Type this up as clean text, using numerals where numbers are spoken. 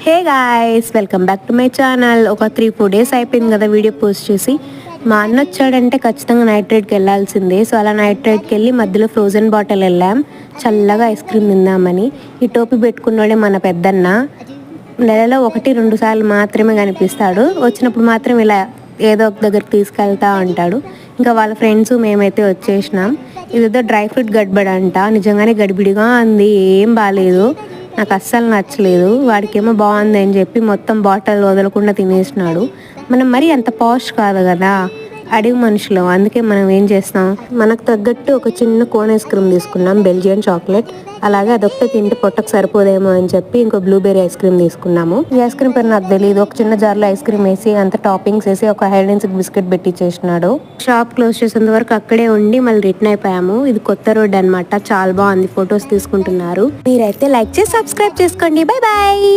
Hey guys, welcome back to my channel. ఒక 3-4 days అయిపోయింది కదా వీడియో పోస్ట్ చేసి. మా అన్న వచ్చాడంటే ఖచ్చితంగా నైట్ రైడ్కి వెళ్ళాల్సిందే. సో అలా నైట్ రైడ్కి వెళ్ళి మధ్యలో ఫ్రోజన్ బాటిల్ వెళ్ళాం చల్లగా ఐస్ క్రీమ్ తిందామని. ఈ టోపీ పెట్టుకున్నాడే మన పెద్దన్న. నెలలో 1-2 సార్లు మాత్రమే కనిపిస్తాడు. వచ్చినప్పుడు మాత్రం ఇలా ఏదో ఒక దగ్గరికి తీసుకెళ్తా ఉంటాడు. ఇంకా వాళ్ళ ఫ్రెండ్స్ మేమైతే వచ్చేసినాం. ఇదేదో డ్రై ఫ్రూట్ గడ్బడ్ అంట. నిజంగానే గడిబిడిగా ఉంది, ఏం బాగాలేదు. నాకు అస్సలు నచ్చలేదు. వాడికేమో బాగుంది అని చెప్పి మొత్తం బాటిల్ వదలకుండా తినేసినాడు. మనం మరీ అంత పాష్ కాదు కదా, అడిగి మనుషులు. అందుకే మనం ఏం చేస్తాం, మనకు తగ్గట్టు ఒక చిన్న కోన్ ఐస్ క్రీమ్ తీసుకున్నాం, బెల్జియన్ చాక్లెట్. అలాగే అదొక్కటే తింటే పొట్టకు సరిపోదేమో అని చెప్పి ఇంకో బ్లూబెర్రీ ఐస్ క్రీమ్ తీసుకున్నాము. ఈ ఐస్ క్రీమ్ పేరు నాకు తెలియదు. ఒక చిన్న జార్లో ఐస్ క్రీమ్ వేసి అంత టాపింగ్స్ వేసి ఒక హైడ్ అండ్ సిక్ బిస్కెట్ పెట్టి చేసినాడు. షాప్ క్లోజ్ చేసేంత వరకు అక్కడే ఉండి మళ్ళీ రిటర్న్ అయిపోయాము. ఇది కొత్త రోడ్ అనమాట, చాలా బాగుంది. ఫొటోస్ తీసుకుంటున్నారు. మీరైతే లైక్ చేసి సబ్స్క్రైబ్ చేసుకోండి. Bye bye.